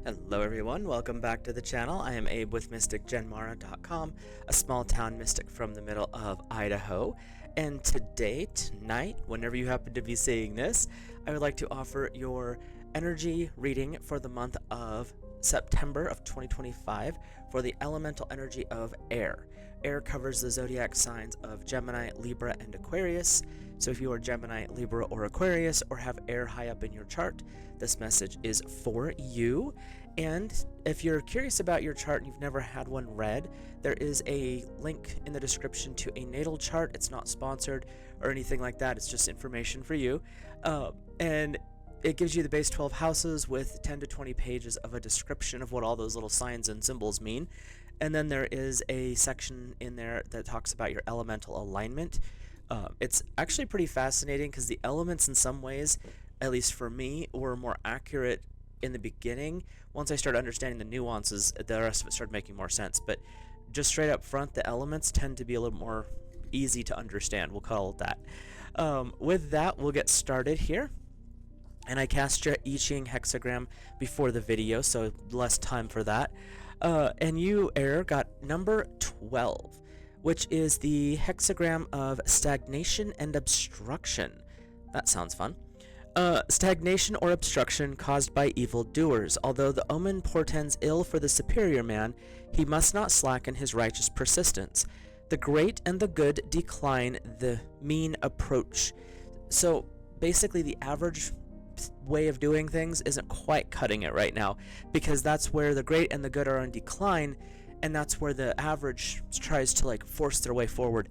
Hello everyone, welcome back to the channel. I am Abe with MysticGenmara.com, a small town mystic from the middle of Idaho. And tonight, whenever you happen to be seeing this, I would like to offer your energy reading for the month of September of 2025 for the elemental energy of air. Air covers the zodiac signs of Gemini, Libra, and Aquarius. So if you are Gemini, Libra, or Aquarius, or have air high up in your chart, this message is for you. And if you're curious about your chart and you've never had one read, there is a link in the description to a natal chart. It's not sponsored or anything like that. It's just information for you. And it gives you the base 12 houses with 10 to 20 pages of a description of what all those little signs and symbols mean. And then there is a section in there that talks about your elemental alignment. It's actually pretty fascinating because the elements in some ways, at least for me, were more accurate in the beginning. Once I started understanding the nuances, the rest of it started making more sense. But just straight up front, the elements tend to be a little more easy to understand. We'll call it that. With that, we'll get started here. And I cast your I-ching hexagram before the video, so less time for that. And you, Air, got number 12, which is the hexagram of stagnation and obstruction. That sounds fun. Stagnation or obstruction caused by evil doers. Although the omen portends ill for the superior man, he must not slacken his righteous persistence. The great and the good decline, the mean approach. So basically the average way of doing things isn't quite cutting it right now, because that's where the great and the good are in decline, and that's where the average tries to force their way forward.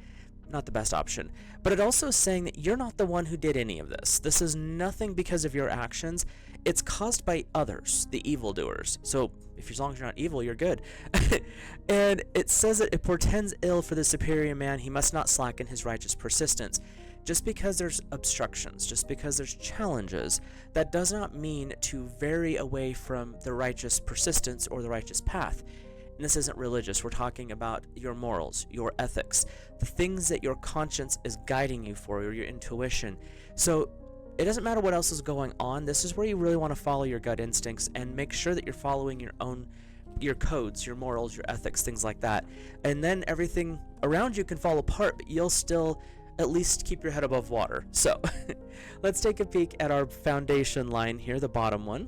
Not the best option. But it also is saying that you're not the one who did any of this. This is nothing because of your actions. It's caused by others, the evildoers. So as long as you're not evil, you're good. And it says that it portends ill for the superior man. He must not slacken his righteous persistence. Just because there's obstructions, just because there's challenges, that does not mean to vary away from the righteous persistence or the righteous path. And this isn't religious. We're talking about your morals, your ethics, the things that your conscience is guiding you for, or your intuition. So it doesn't matter what else is going on. This is where you really want to follow your gut instincts and make sure that you're following your codes, your morals, your ethics, things like that. And then everything around you can fall apart, but you'll still at least keep your head above water. So let's take a peek at our foundation line here, the bottom one.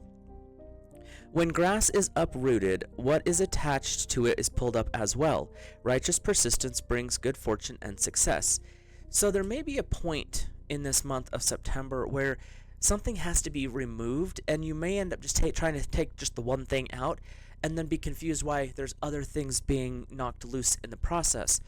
When grass is uprooted, what is attached to it is pulled up as well. Righteous persistence brings good fortune and success. So there may be a point in this month of September where something has to be removed, and you may end up just trying to take just the one thing out and then be confused why there's other things being knocked loose in the process.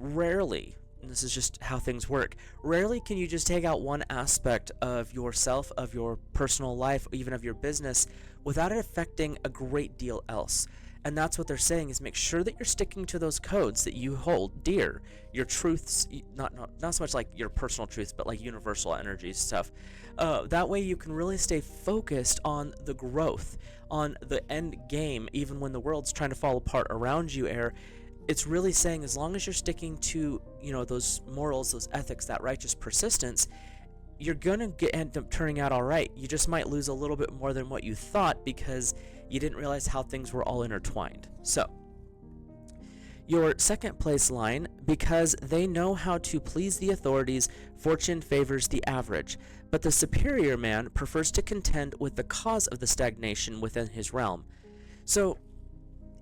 Rarely, and this is just how things work, rarely can you just take out one aspect of yourself, of your personal life, even of your business, without it affecting a great deal else. And that's what they're saying, is make sure that you're sticking to those codes that you hold dear, your truths, not so much like your personal truths, but like universal energy stuff. That way you can really stay focused on the growth, on the end game, even when the world's trying to fall apart around you, Air. It's really saying, as long as you're sticking to, those morals, those ethics, that righteous persistence, you're gonna end up turning out all right. You just might lose a little bit more than what you thought because you didn't realize how things were all intertwined. So, your second place line, because they know how to please the authorities, fortune favors the average, but the superior man prefers to contend with the cause of the stagnation within his realm. So,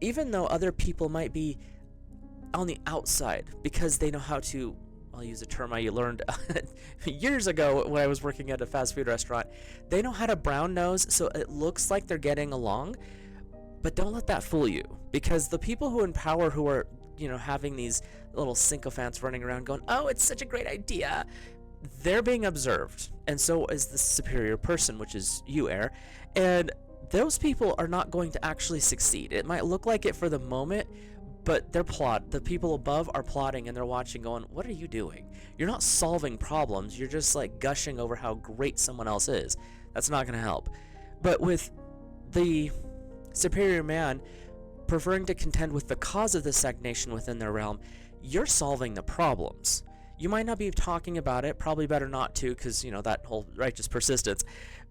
even though other people might be on the outside because they know how to, I'll use a term I learned years ago when I was working at a fast food restaurant, they know how to brown nose so it looks like they're getting along, but don't let that fool you, because the people who in power, who are having these little sycophants running around going, oh, it's such a great idea, they're being observed, and so is the superior person, which is you, Air, and those people are not going to actually succeed. It might look like it for the moment, but the people above are plotting, and they're watching going, what are you doing? You're not solving problems, you're just gushing over how great someone else is. That's not going to help. But with the superior man preferring to contend with the cause of the stagnation within their realm, you're solving the problems. You might not be talking about it, probably better not to, because, that whole righteous persistence,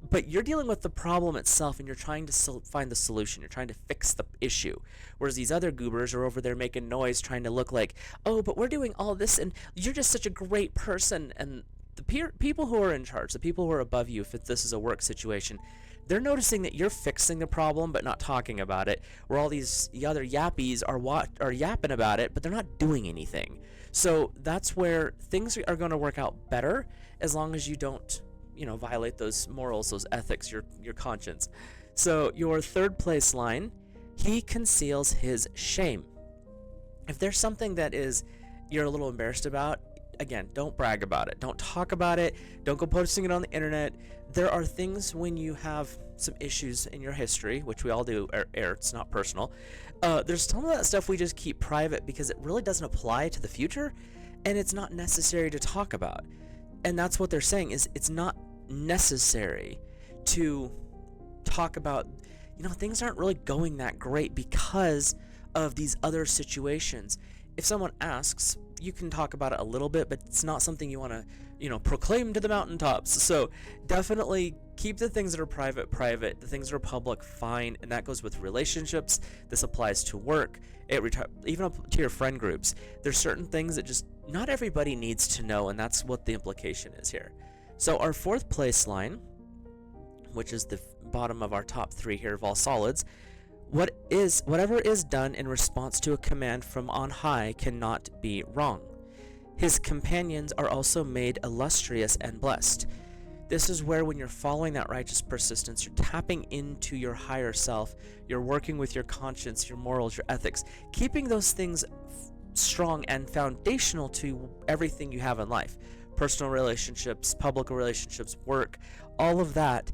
but you're dealing with the problem itself, and you're trying to find the solution. You're trying to fix the issue. Whereas these other goobers are over there making noise, trying to look like, oh, but we're doing all this, and you're just such a great person. And the people who are in charge, the people who are above you, if this is a work situation, they're noticing that you're fixing the problem but not talking about it, where all these other yappies are yapping about it, but they're not doing anything. So that's where things are going to work out better, as long as you don't, violate those morals, those ethics, your conscience. So your third place line, he conceals his shame. If there's something that you're a little embarrassed about, again, don't brag about it. Don't talk about it. Don't go posting it on the internet. There are things when you have some issues in your history, which we all do, it's not personal. There's some of that stuff we just keep private because it really doesn't apply to the future, and it's not necessary to talk about. And that's what they're saying, is it's not necessary to talk about, things aren't really going that great because of these other situations. If someone asks, you can talk about it a little bit, but it's not something you want to, proclaim to the mountaintops. So definitely keep the things that are private, the things that are public, fine. And that goes with relationships. This applies to work, even up to your friend groups. There's certain things that just not everybody needs to know, and that's what the implication is here. So our fourth place line, which is the bottom of our top three here of all solids, whatever is done in response to a command from on high cannot be wrong. His companions are also made illustrious and blessed. This is where, when you're following that righteous persistence, you're tapping into your higher self, you're working with your conscience, your morals, your ethics, keeping those things strong and foundational to everything you have in life. Personal relationships, public relationships, work, all of that.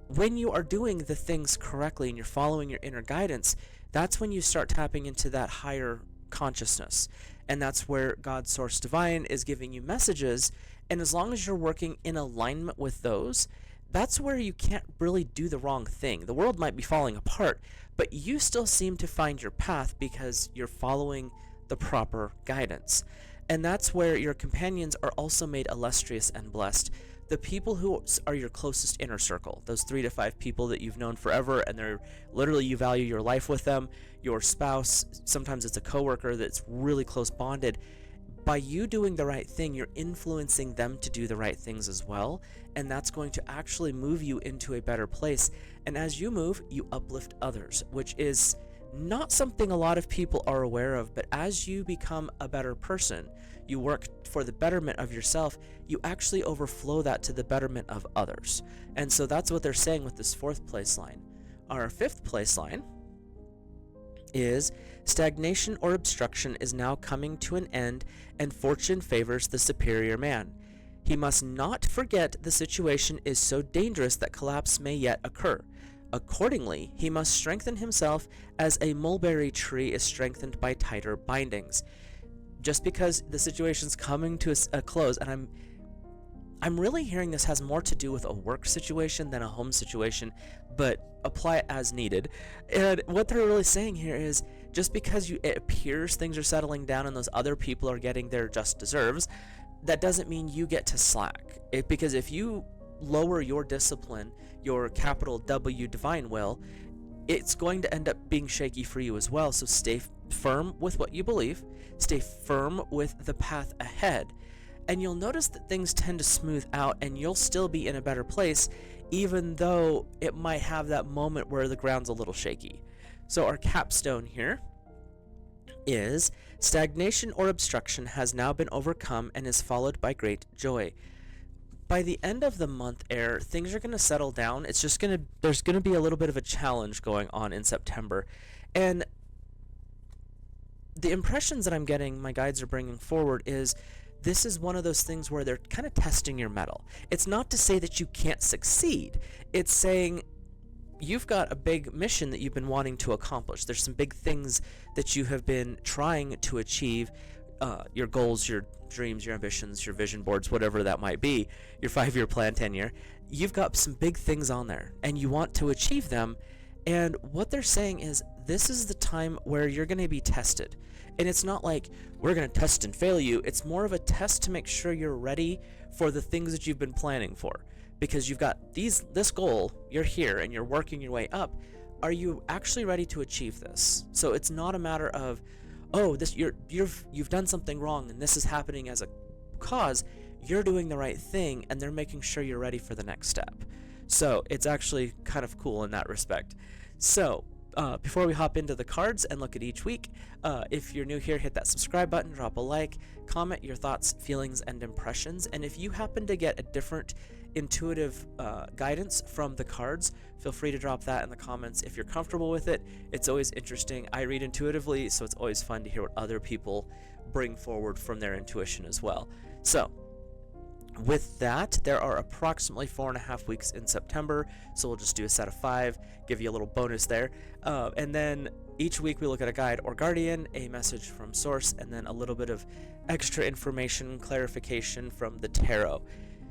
When you are doing the things correctly and you're following your inner guidance, that's when you start tapping into that higher consciousness. And that's where God's source divine is giving you messages. And as long as you're working in alignment with those, that's where you can't really do the wrong thing. The world might be falling apart, but you still seem to find your path because you're following the proper guidance. And that's where your companions are also made illustrious and blessed. The people who are your closest inner circle, those 3 to 5 people that you've known forever, and they're literally, you value your life with them, your spouse, sometimes it's a coworker that's really close bonded. By you doing the right thing, you're influencing them to do the right things as well, and that's going to actually move you into a better place. And as you move, you uplift others, which is not something a lot of people are aware of. But as you become a better person, you work for the betterment of yourself, you actually overflow that to the betterment of others. And so that's what they're saying with this fourth place line. Our fifth place line is stagnation or obstruction is now coming to an end, and fortune favors the superior man. He must not forget the situation is so dangerous that collapse may yet occur. Accordingly, he must strengthen himself as a mulberry tree is strengthened by tighter bindings. Just because the situation's coming to a close, and I'm really hearing this has more to do with a work situation than a home situation, but apply it as needed. And what they're really saying here is, just because it appears things are settling down and those other people are getting their just deserves, that doesn't mean you get to slack. Because if you lower your discipline, your capital W divine will, it's going to end up being shaky for you as well. So stay firm with what you believe, stay firm with the path ahead, and you'll notice that things tend to smooth out and you'll still be in a better place, even though it might have that moment where the ground's a little shaky. So our capstone here is stagnation or obstruction has now been overcome and is followed by great joy. By the end of the month, air, things are going to settle down. It's just there's going to be a little bit of a challenge going on in September. And the impressions that I'm getting, my guides are bringing forward, is this is one of those things where they're kind of testing your mettle. It's not to say that you can't succeed. It's saying you've got a big mission that you've been wanting to accomplish. There's some big things that you have been trying to achieve, your goals, your dreams, your ambitions, your vision boards, whatever that might be, your 5-year plan, 10-year. You've got some big things on there and you want to achieve them. And what they're saying is this is the time where you're going to be tested. And it's not like we're going to test and fail you. It's more of a test to make sure you're ready for the things that you've been planning for. because you've got this goal, you're here and you're working your way up. Are you actually ready to achieve this? So it's not a matter of, oh, you've done something wrong and this is happening as a cause. You're doing the right thing and they're making sure you're ready for the next step. So it's actually kind of cool in that respect. So before we hop into the cards and look at each week, if you're new here, hit that subscribe button, drop a like, comment your thoughts, feelings, and impressions. And if you happen to get a different intuitive guidance from the cards, feel free to drop that in the comments. If you're comfortable with it, it's always interesting. I read intuitively, so it's always fun to hear what other people bring forward from their intuition as well. So with that, there are approximately 4.5 weeks in September, so we'll just do a set of 5, give you a little bonus there. And then each week we look at a guide or guardian, a message from source, and then a little bit of extra information, clarification from the tarot.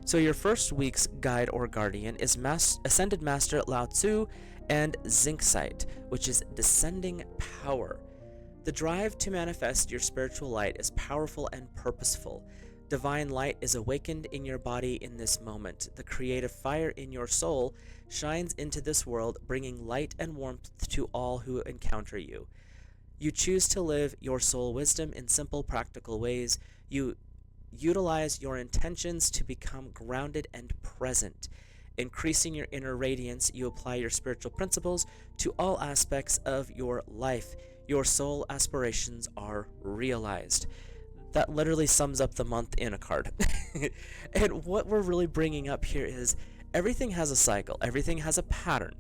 So your first week's guide or guardian is Ascended Master Lao Tzu and Zinc-site, which is descending power. The drive to manifest your spiritual light is powerful and purposeful. Divine light is awakened in your body in this moment. The creative fire in your soul shines into this world, bringing light and warmth to all who encounter you. You choose to live your soul wisdom in simple, practical ways. You utilize your intentions to become grounded and present. Increasing your inner radiance, you apply your spiritual principles to all aspects of your life. Your soul aspirations are realized. That literally sums up the month in a card. And what we're really bringing up here is everything has a cycle. Everything has a pattern.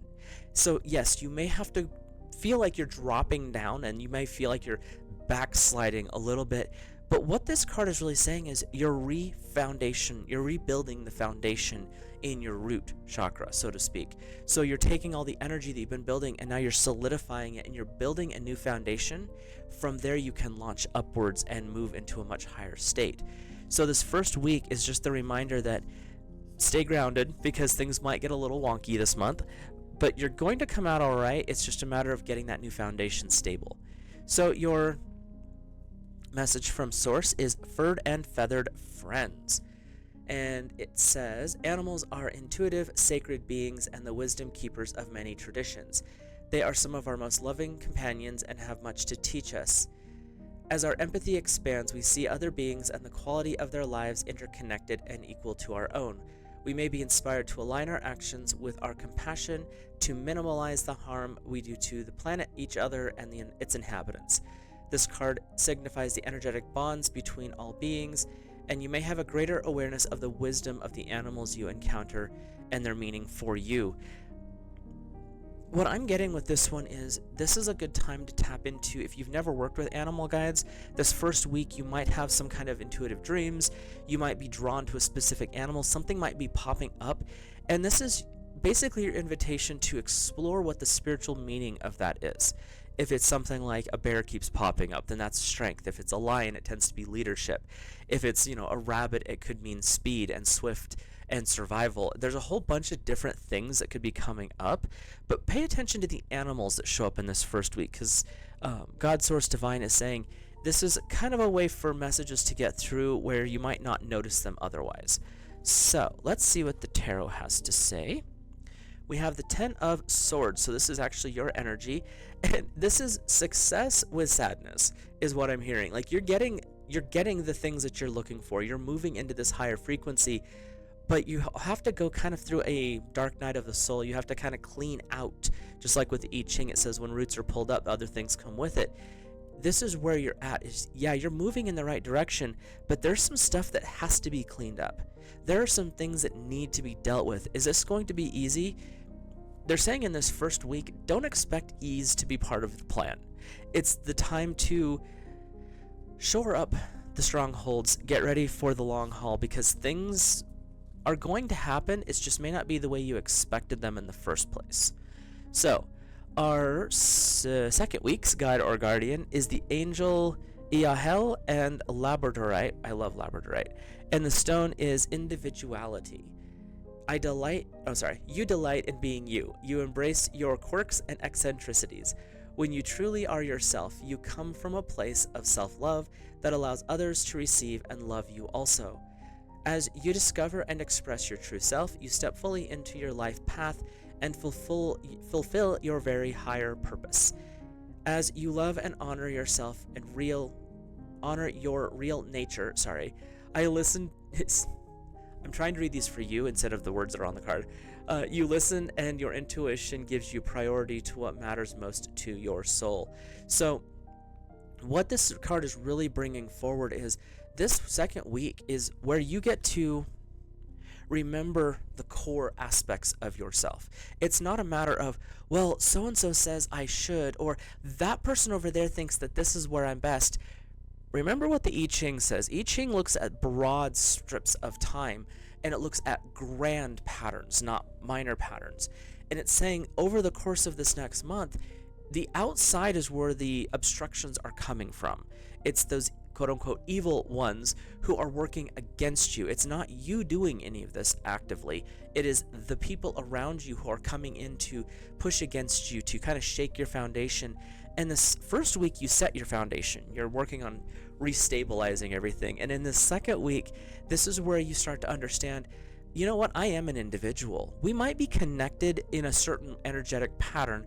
So yes, you may have to feel like you're dropping down and you may feel like you're backsliding a little bit. But what this card is really saying is you're rebuilding the foundation in your root chakra, so to speak. So you're taking all the energy that you've been building and now you're solidifying it and you're building a new foundation. From there you can launch upwards and move into a much higher state. So this first week is just the reminder that stay grounded because things might get a little wonky this month, but you're going to come out all right. It's just a matter of getting that new foundation stable. So your message from source is Furred and Feathered Friends. And it says, animals are intuitive, sacred beings and the wisdom keepers of many traditions. They are some of our most loving companions and have much to teach us. As our empathy expands, we see other beings and the quality of their lives interconnected and equal to our own. We may be inspired to align our actions with our compassion to minimize the harm we do to the planet, each other, and its inhabitants. This card signifies the energetic bonds between all beings, and you may have a greater awareness of the wisdom of the animals you encounter and their meaning for you. What I'm getting with this one is this is a good time to tap into, if you've never worked with animal guides, this first week you might have some kind of intuitive dreams, you might be drawn to a specific animal, something might be popping up, and this is basically your invitation to explore what the spiritual meaning of that is. If it's something like a bear keeps popping up, then that's strength. If it's a lion, it tends to be leadership. If it's, a rabbit, it could mean speed and swift and survival. There's a whole bunch of different things that could be coming up, but pay attention to the animals that show up in this first week, because God Source Divine is saying this is kind of a way for messages to get through where you might not notice them otherwise. So let's see what the tarot has to say. We have the 10 of Swords, so this is actually your energy, and this is success with sadness is what I'm hearing. Like you're getting the things that you're looking for. You're moving into this higher frequency, but you have to go kind of through a dark night of the soul. You have to kind of clean out, just like with the I-ching, it says when roots are pulled up, other things come with it. This is where you're at. You're moving in the right direction, but there's some stuff that has to be cleaned up. There are some things that need to be dealt with. Is this going to be easy? They're saying in this first week, don't expect ease to be part of the plan. It's the time to shore up the strongholds, get ready for the long haul, because things are going to happen. It just may not be the way you expected them in the first place. So, our second week's guide or guardian is the angel Iahel and Labradorite. I love Labradorite. And the stone is individuality. You delight in being you. You embrace your quirks and eccentricities. When you truly are yourself, you come from a place of self-love that allows others to receive and love you also. As you discover and express your true self, you step fully into your life path and fulfill your very higher purpose. As you love and honor yourself and honor your real nature. Sorry, I listen. I'm trying to read these for you instead of the words that are on the card. You listen, and your intuition gives you priority to what matters most to your soul. So, what this card is really bringing forward is this second week is where you get to remember the core aspects of yourself. It's not a matter of, well, so and so says I should, or that person over there thinks that this is where I'm best. Remember what the I-ching says. I-ching looks at broad strips of time, and it looks at grand patterns, not minor patterns. And it's saying over the course of this next month, the outside is where the obstructions are coming from. It's those quote-unquote evil ones who are working against you. It's not you doing any of this actively. It is the people around you who are coming in to push against you, to kind of shake your foundation. And this first week, you set your foundation. You're working on restabilizing everything. And in the second week, this is where you start to understand, you know what? I am an individual. We might be connected in a certain energetic pattern,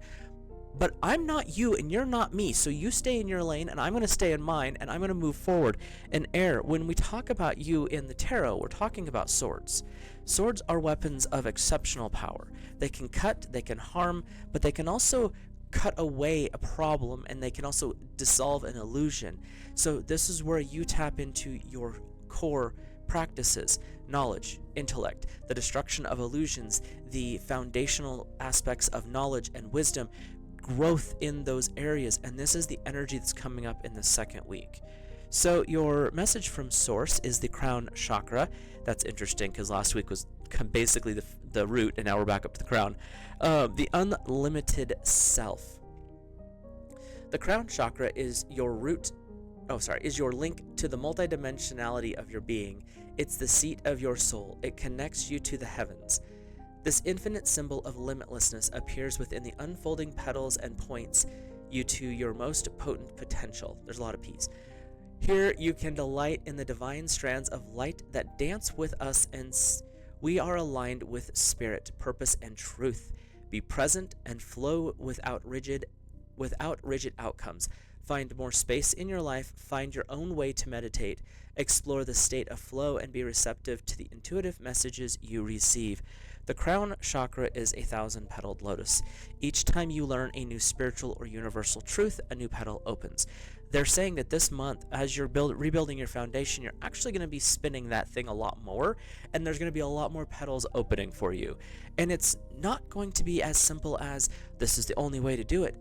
but I'm not you and you're not me. So you stay in your lane and I'm going to stay in mine, and I'm going to move forward. And air, when we talk about you in the tarot, we're talking about swords. Swords are weapons of exceptional power. They can cut, they can harm, but they can also cut away a problem, and they can also dissolve an illusion. So this is where you tap into your core practices: knowledge, intellect, the destruction of illusions, the foundational aspects of knowledge and wisdom, growth in those areas. And this is the energy that's coming up in the second week. So your message from source is the crown chakra. That's interesting because last week was basically the root, and now we're back up to the crown. The unlimited self. The crown chakra is your is your link to the multidimensionality of your being. It's the seat of your soul. It connects you to the heavens. This infinite symbol of limitlessness appears within the unfolding petals and points you to your most potent potential. There's a lot of P's. Here you can delight in the divine strands of light that dance with us, and we are aligned with spirit, purpose, and truth. Be present and flow without rigid outcomes. Find more space in your life, find your own way to meditate, explore the state of flow, and be receptive to the intuitive messages you receive. The crown chakra is a 1,000-petaled lotus. Each time you learn a new spiritual or universal truth, a new petal opens. They're saying that this month, as you're rebuilding your foundation, you're actually going to be spinning that thing a lot more, and there's going to be a lot more petals opening for you. And it's not going to be as simple as, this is the only way to do it.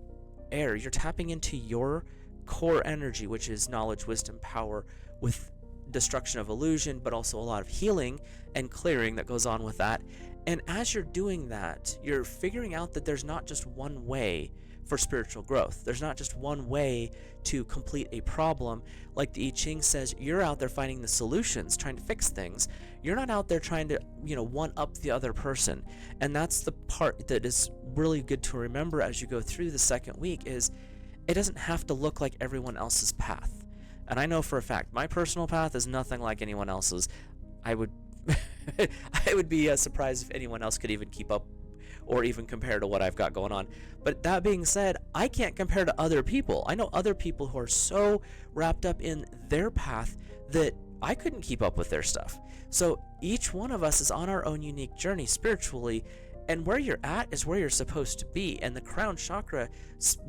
Air, you're tapping into your core energy, which is knowledge, wisdom, power, with destruction of illusion, but also a lot of healing and clearing that goes on with that. And as you're doing that, you're figuring out that there's not just one way for spiritual growth. There's not just one way to complete a problem. Like the I-ching says, you're out there finding the solutions, trying to fix things. You're not out there trying to, one up the other person. And that's the part that is really good to remember as you go through the second week, is it doesn't have to look like everyone else's path. And I know for a fact, my personal path is nothing like anyone else's. I would I would be surprised if anyone else could even keep up or even compare to what I've got going on. But that being said, I can't compare to other people. I know other people who are so wrapped up in their path that I couldn't keep up with their stuff. So each one of us is on our own unique journey spiritually, and where you're at is where you're supposed to be. And the crown chakra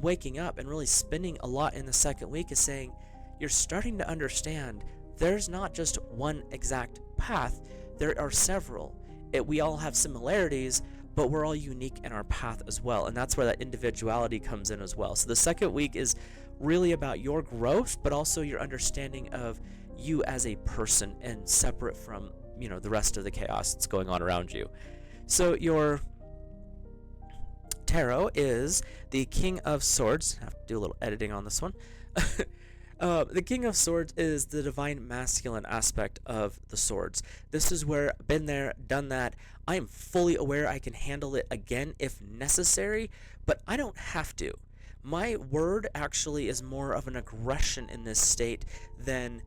waking up and really spinning a lot in the second week is saying you're starting to understand there's not just one exact path. There are several. We all have similarities, but we're all unique in our path as well. And that's where that individuality comes in as well. So the second week is really about your growth, but also your understanding of you as a person and separate from, the rest of the chaos that's going on around you. So your tarot is the King of Swords. I have to do a little editing on this one. The King of Swords is the divine masculine aspect of the swords. This is where I've been there, done that. I am fully aware I can handle it again if necessary, but I don't have to. My word actually is more of an aggression in this state than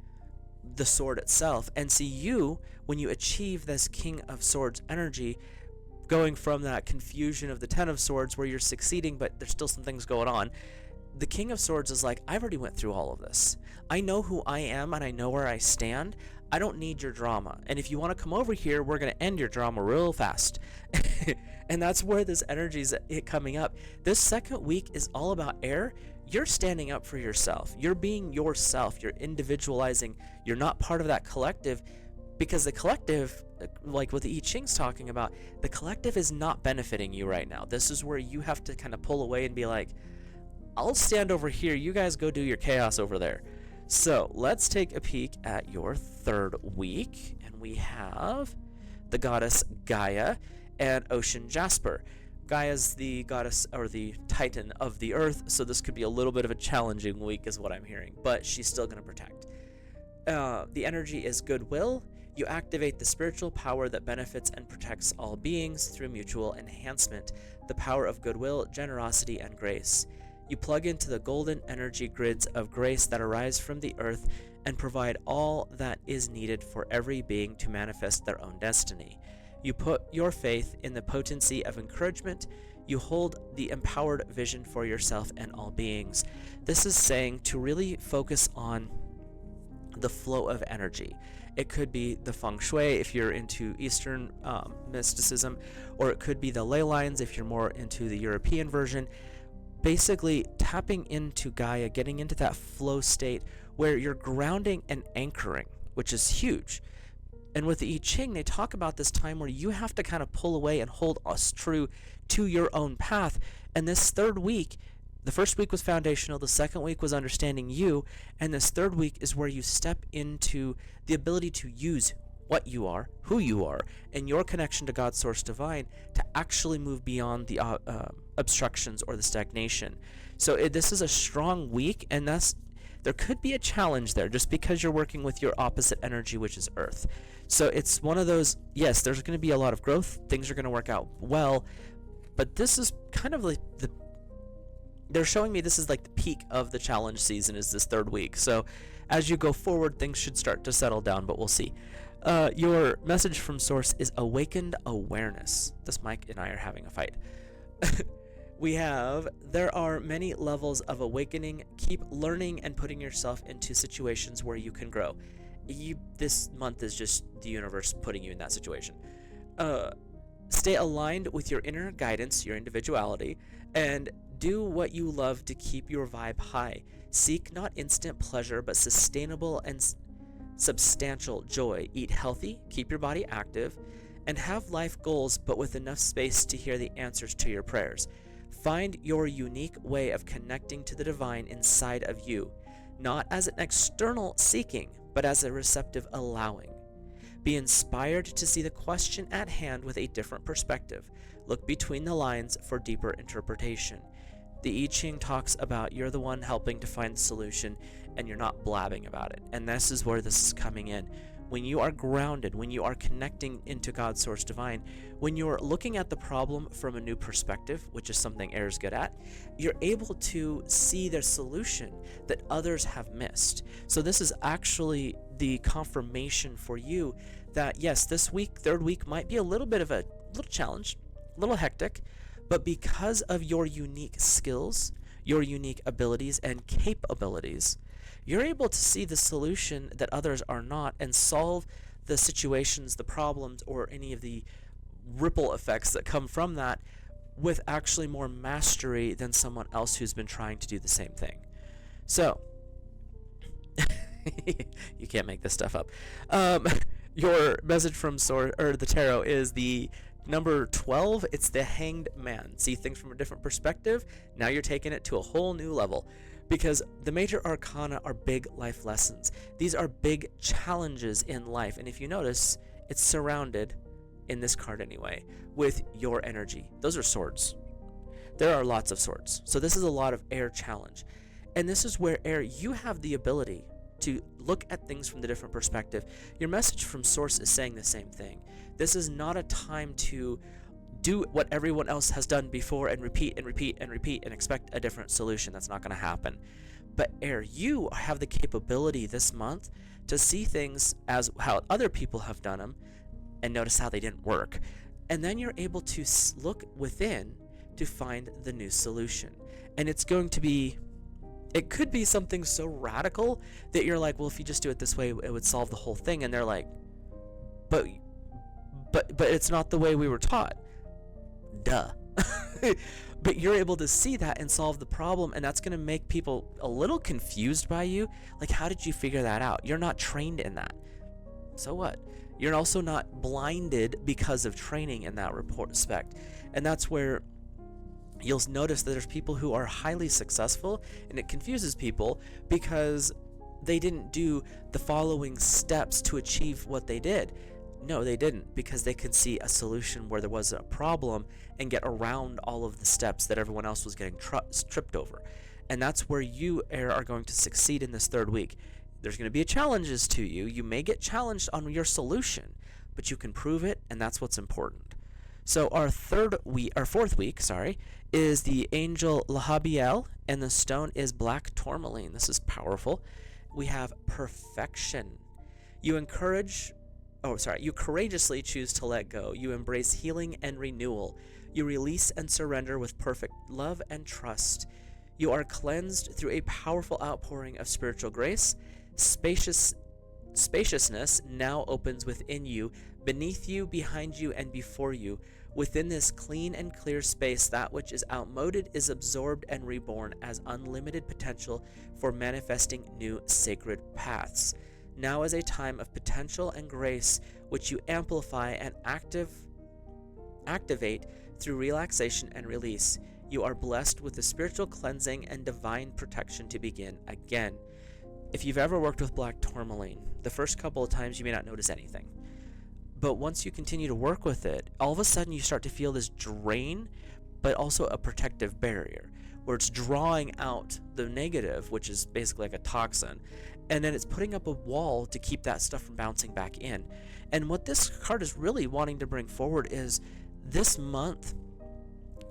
the sword itself. And see, you, when you achieve this King of Swords energy, going from that confusion of the Ten of Swords where you're succeeding but there's still some things going on, the King of Swords is like, I've already went through all of this. I know who I am and I know where I stand. I don't need your drama. And if you want to come over here, we're going to end your drama real fast. And that's where this energy is coming up. This second week is all about air. You're standing up for yourself. You're being yourself. You're individualizing. You're not part of that collective, because the collective, like what the I-ching's talking about, the collective is not benefiting you right now. This is where you have to kind of pull away and be like, I'll stand over here. You guys go do your chaos over there. So let's take a peek at your third week. And we have the goddess Gaia and Ocean Jasper. Gaia's the goddess or the titan of the earth, so this could be a little bit of a challenging week is what I'm hearing, but she's still going to protect. The energy is goodwill. You activate the spiritual power that benefits and protects all beings through mutual enhancement, the power of goodwill, generosity, and grace. You plug into the golden energy grids of grace that arise from the earth and provide all that is needed for every being to manifest their own destiny. You put your faith in the potency of encouragement. You hold the empowered vision for yourself and all beings. This is saying to really focus on the flow of energy. It could be the feng shui if you're into Eastern mysticism, or it could be the ley lines if you're more into the European version. Basically tapping into Gaia, getting into that flow state where you're grounding and anchoring, which is huge. And with the I-ching, they talk about this time where you have to kind of pull away and hold us true to your own path. And this third week, the first week was foundational, the second week was understanding you, and this third week is where you step into the ability to use what you are, who you are, and your connection to God's source divine to actually move beyond the obstructions or the stagnation. So this is a strong week, and there could be a challenge there just because you're working with your opposite energy, which is earth. So it's one of those, yes, there's going to be a lot of growth, things are going to work out well, but this is kind of like they're showing me this is like the peak of the challenge season is this third week. So as you go forward, things should start to settle down, but we'll see. Your message from source is awakened awareness. This mic and I are having a fight. There are many levels of awakening. Keep learning and putting yourself into situations where you can grow. This month is just the universe putting you in that situation. Stay aligned with your inner guidance, your individuality, and do what you love to keep your vibe high. Seek not instant pleasure, but sustainable and substantial joy. Eat healthy, keep your body active, and have life goals, but with enough space to hear the answers to your prayers. Find your unique way of connecting to the divine inside of you, not as an external seeking, but as a receptive allowing. Be inspired to see the question at hand with a different perspective. Look between the lines for deeper interpretation. The I-ching talks about you're the one helping to find the solution and you're not blabbing about it. And this is where this is coming in. When you are grounded, when you are connecting into God's source divine, when you're looking at the problem from a new perspective, which is something air is good at, you're able to see the solution that others have missed. So this is actually the confirmation for you that yes, this week, third week, might be a little bit of a little challenge, a little hectic, but because of your unique skills, your unique abilities and capabilities, you're able to see the solution that others are not and solve the situations, the problems, or any of the ripple effects that come from that with actually more mastery than someone else who's been trying to do the same thing. So, you can't make this stuff up. Your message from the tarot is the number 12. It's the Hanged Man. See things from a different perspective. Now you're taking it to a whole new level. Because the major arcana are big life lessons. These are big challenges in life. And if you notice, it's surrounded, in this card anyway, with your energy. Those are swords. There are lots of swords. So this is a lot of air challenge. And this is where air, you have the ability to look at things from the different perspective. Your message from source is saying the same thing. This is not a time to do what everyone else has done before and repeat and repeat and repeat and expect a different solution. That's not going to happen. But Air, you have the capability this month to see things as how other people have done them and notice how they didn't work. And then you're able to look within to find the new solution. And it's going to be, it could be something so radical that you're like, well, if you just do it this way, it would solve the whole thing. And they're like, but it's not the way we were taught. Duh. But you're able to see that and solve the problem, and that's going to make people a little confused by you. Like, how did you figure that out? You're not trained in that. So what? You're also not blinded because of training in that respect. And that's where you'll notice that there's people who are highly successful, and it confuses people because they didn't do the following steps to achieve what they did. No, they didn't, because they could see a solution where there was a problem and get around all of the steps that everyone else was getting tripped over. And that's where you, Air, are going to succeed in this third week. There's going to be challenges to you. You may get challenged on your solution, but you can prove it, and that's what's important. So our fourth week, is the angel Lahabiel, and the stone is black tourmaline. This is powerful. We have perfection. You courageously choose to let go. You embrace healing and renewal. You release and surrender with perfect love and trust. You are cleansed through a powerful outpouring of spiritual grace. Spaciousness now opens within you, beneath you, behind you, and before you. Within this clean and clear space, that which is outmoded is absorbed and reborn as unlimited potential for manifesting new sacred paths. Now is a time of potential and grace, which you amplify and activate through relaxation and release. You are blessed with the spiritual cleansing and divine protection to begin again. If you've ever worked with black tourmaline, the first couple of times you may not notice anything. But once you continue to work with it, all of a sudden you start to feel this drain, but also a protective barrier, where it's drawing out the negative, which is basically like a toxin, and then it's putting up a wall to keep that stuff from bouncing back in. And what this card is really wanting to bring forward is this month,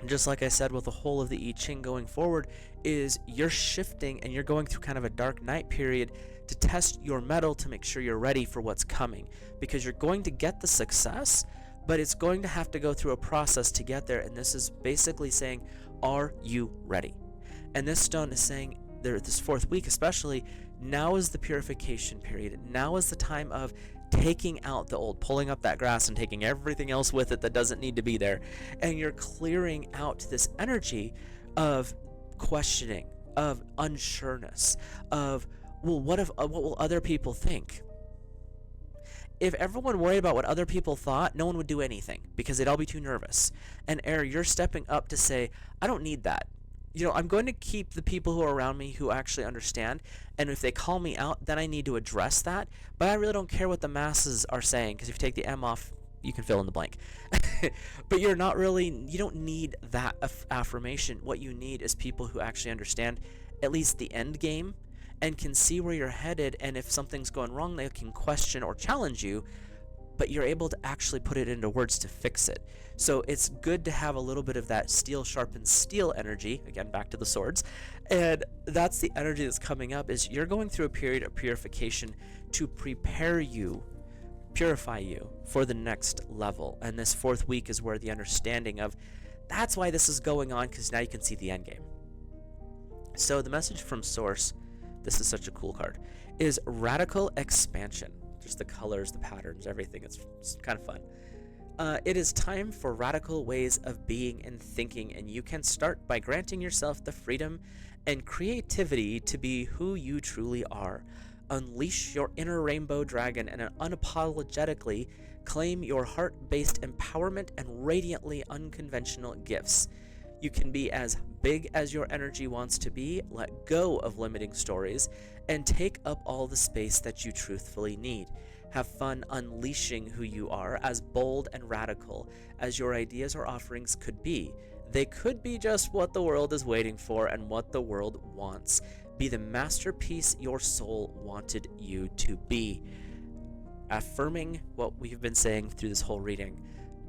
just like I said with the whole of the I-ching going forward, is you're shifting and you're going through kind of a dark night period to test your mettle to make sure you're ready for what's coming, because you're going to get the success, but it's going to have to go through a process to get there. And this is basically saying, are you ready? And this stone is saying, this fourth week especially, now is the purification period. Now is the time of taking out the old, pulling up that grass and taking everything else with it that doesn't need to be there. And you're clearing out this energy of questioning, of unsureness, of, well, what will other people think? If everyone worried about what other people thought, no one would do anything because they'd all be too nervous. And Air, you're stepping up to say, I don't need that. I'm going to keep the people who are around me who actually understand, and if they call me out, then I need to address that, but I really don't care what the masses are saying, because if you take the M off, you can fill in the blank. But you don't need that affirmation. What you need is people who actually understand at least the end game and can see where you're headed, and if something's going wrong, they can question or challenge you, but you're able to actually put it into words to fix it. So it's good to have a little bit of that steel sharpens steel energy, again, back to the swords, and that's the energy that's coming up, is you're going through a period of purification to purify you for the next level. And this fourth week is where the understanding of that's why this is going on, because now you can see the end game. So the message from Source, this is such a cool card, is radical expansion. Just the colors, the patterns, everything. It's kind of fun. It is time for radical ways of being and thinking, and you can start by granting yourself the freedom and creativity to be who you truly are. Unleash your inner rainbow dragon and unapologetically claim your heart-based empowerment and radiantly unconventional gifts. You can be as big as your energy wants to be, let go of limiting stories, and take up all the space that you truthfully need. Have fun unleashing who you are, as bold and radical as your ideas or offerings could be. They could be just what the world is waiting for and what the world wants. Be the masterpiece your soul wanted you to be. Affirming what we've been saying through this whole reading.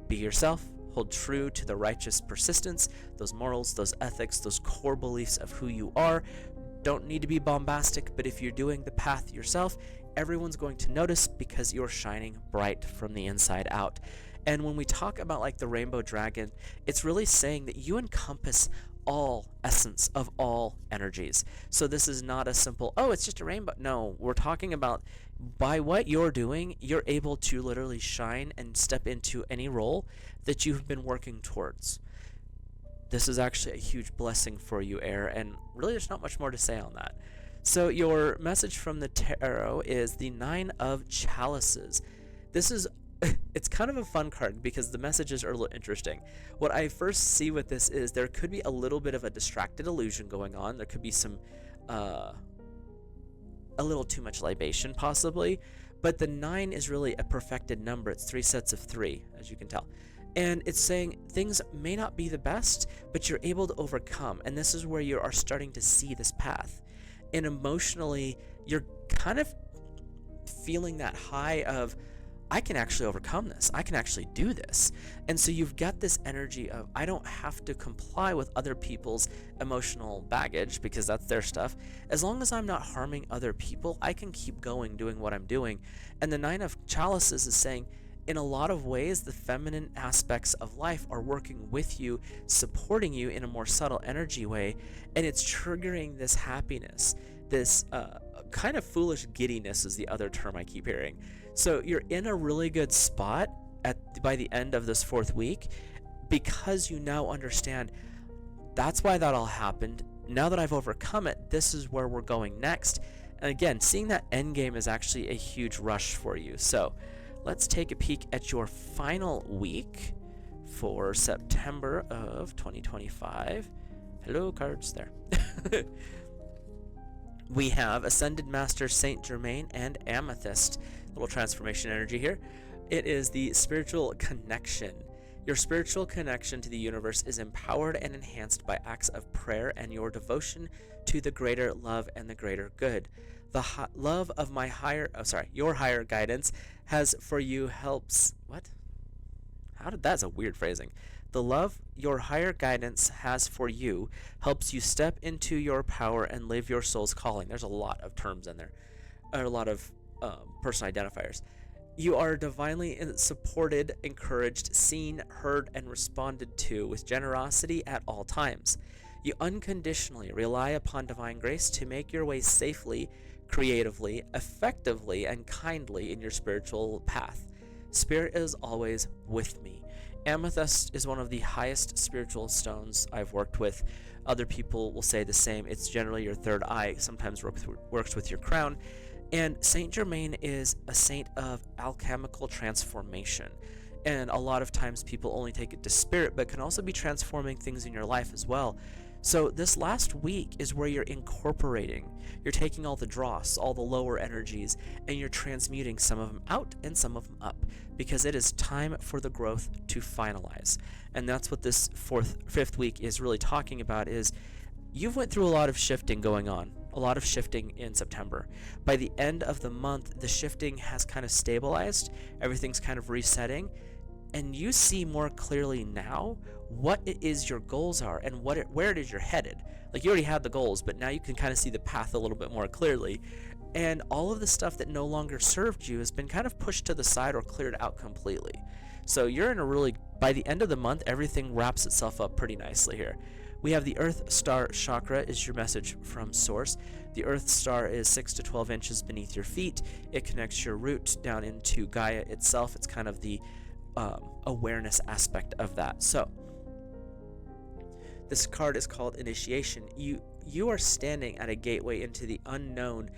Be yourself. Hold true to the righteous persistence, those morals, those ethics, those core beliefs of who you are. don't need to be bombastic, but if you're doing the path yourself, everyone's going to notice because you're shining bright from the inside out. And when we talk about like the rainbow dragon, it's really saying that you encompass all essence of all energies. So this is not a simple, oh, it's just a rainbow. No, we're talking about by what you're doing, you're able to literally shine and step into any role that you've been working towards. This is actually a huge blessing for you, Air, and really there's not much more to say on that. So your message from the tarot is the Nine of Chalices. This is it's kind of a fun card because the messages are a little interesting. What I first see with this is there could be a little bit of a distracted illusion going on. There could be some a little too much libation possibly, but the 9 is really a perfected number. It's 3 sets of 3, as you can tell. And it's saying things may not be the best, but you're able to overcome. And this is where you are starting to see this path. And emotionally, you're kind of feeling that high of, I can actually overcome this. I can actually do this. And so you've got this energy of, I don't have to comply with other people's emotional baggage because that's their stuff. As long as I'm not harming other people, I can keep going doing what I'm doing. And the 9 of Chalices is saying, in a lot of ways, the feminine aspects of life are working with you, supporting you in a more subtle energy way, and it's triggering this happiness, this kind of foolish giddiness is the other term I keep hearing. So you're in a really good spot by the end of this 4th week because you now understand that's why that all happened. Now that I've overcome it, this is where we're going next. And again, seeing that end game is actually a huge rush for you. So let's take a peek at your final week for September of 2025. Hello, cards there. We have Ascended Master Saint Germain and Amethyst. Little transformation energy here. It is the spiritual connection. Your spiritual connection to the universe is empowered and enhanced by acts of prayer and your devotion to the greater love and the greater good. The love of your higher guidance has for you helps. What? That's a weird phrasing. The love your higher guidance has for you helps you step into your power and live your soul's calling. There's a lot of terms in there, or a lot of person identifiers. You are divinely supported, encouraged, seen, heard, and responded to with generosity at all times. You unconditionally rely upon divine grace to make your way safely, creatively, effectively, and kindly in your spiritual path. Spirit is always with me. Amethyst is one of the highest spiritual stones I've worked with. Other people will say the same. It's generally your third eye, sometimes works with your crown. And Saint Germain is a saint of alchemical transformation. And a lot of times people only take it to spirit, but can also be transforming things in your life as well. So this last week is where you're incorporating. You're taking all the dross, all the lower energies, and you're transmuting some of them out and some of them up, because it is time for the growth to finalize. And that's what this 5th week is really talking about, is you've went through a lot of shifting going on, a lot of shifting in September. By the end of the month, the shifting has kind of stabilized, everything's kind of resetting, and you see more clearly now what it is your goals are and where it is you're headed. Like, you already had the goals, but now you can kind of see the path a little bit more clearly. And all of the stuff that no longer served you has been kind of pushed to the side or cleared out completely. So you're in a really, by the end of the month, everything wraps itself up pretty nicely here. We have the Earth Star Chakra is your message from Source. The Earth Star is 6 to 12 inches beneath your feet. It connects your root down into Gaia itself. It's kind of the awareness aspect of that. So this card is called Initiation. You are standing at a gateway into the unknown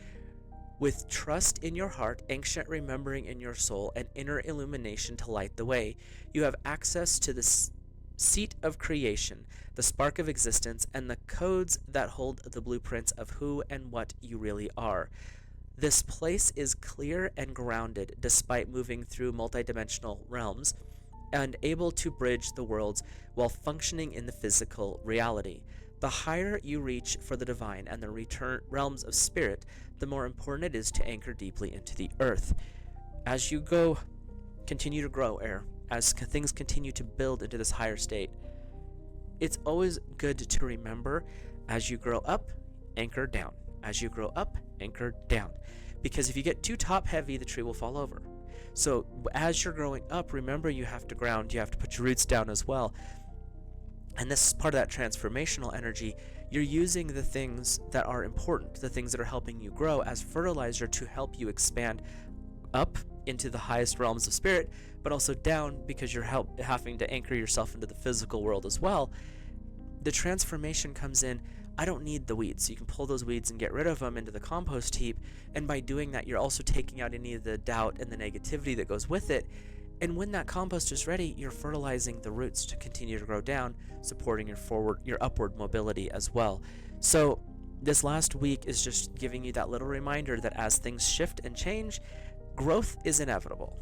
with trust in your heart, ancient remembering in your soul, and inner illumination to light the way. You have access to the seat of creation, the spark of existence, and the codes that hold the blueprints of who and what you really are. This place is clear and grounded despite moving through multidimensional realms and able to bridge the worlds while functioning in the physical reality. The higher you reach for the divine and the realms of spirit, the more important it is to anchor deeply into the earth. As you continue to grow, Air, as things continue to build into this higher state, it's always good to remember, as you grow up, anchor down. As you grow up, anchor down. Because if you get too top heavy, the tree will fall over. So as you're growing up, remember you have to ground, you have to put your roots down as well. And this is part of that transformational energy. You're using the things that are important, the things that are helping you grow as fertilizer to help you expand up into the highest realms of spirit, but also down because you're having to anchor yourself into the physical world as well. The transformation comes in, I don't need the weeds. You can pull those weeds and get rid of them into the compost heap. And by doing that, you're also taking out any of the doubt and the negativity that goes with it. And when that compost is ready, you're fertilizing the roots to continue to grow down, supporting your upward mobility as well. So this last week is just giving you that little reminder that as things shift and change, growth is inevitable.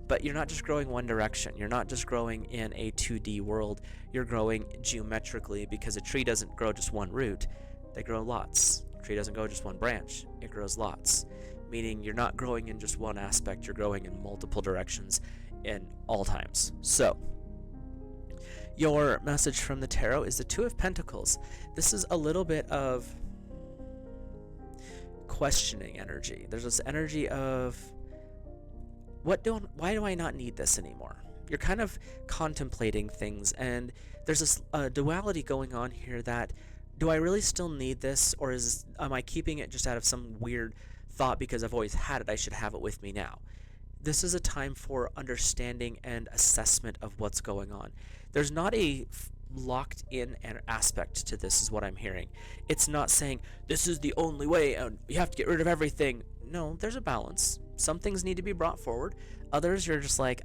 But you're not just growing one direction. You're not just growing in a 2D world. You're growing geometrically, because a tree doesn't grow just one root. They grow lots. A tree doesn't grow just one branch. It grows lots. Meaning you're not growing in just one aspect. You're growing in multiple directions in all times. So your message from the tarot is the Two of Pentacles. This is a little bit of questioning energy. There's this energy of, why do I not need this anymore? You're kind of contemplating things, and there's this duality going on here that, do I really still need this, or am I keeping it just out of some weird thought because I've always had it, I should have it with me now? This is a time for understanding and assessment of what's going on. There's not a locked in aspect to this, is what I'm hearing. It's not saying this is the only way and you have to get rid of everything. No, there's a balance. Some things need to be brought forward. Others, you're just like,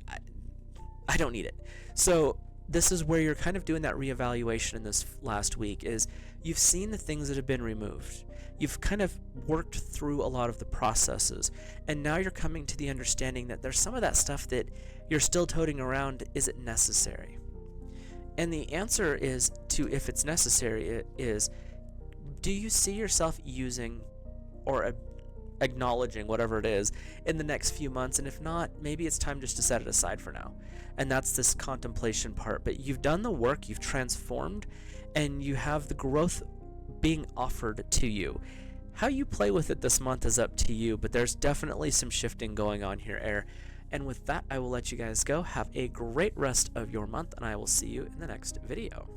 I don't need it. So this is where you're kind of doing that reevaluation in this last week, is you've seen the things that have been removed. You've kind of worked through a lot of the processes, and now you're coming to the understanding that there's some of that stuff that you're still toting around. Is it necessary? And the answer is to, if it's necessary, is, do you see yourself using or acknowledging whatever it is in the next few months? And if not, maybe it's time just to set it aside for now. And that's this contemplation part. But you've done the work, you've transformed, and you have the growth being offered to you. How you play with it this month is up to you, but there's definitely some shifting going on here, Air. And with that, I will let you guys go. Have a great rest of your month, and I will see you in the next video.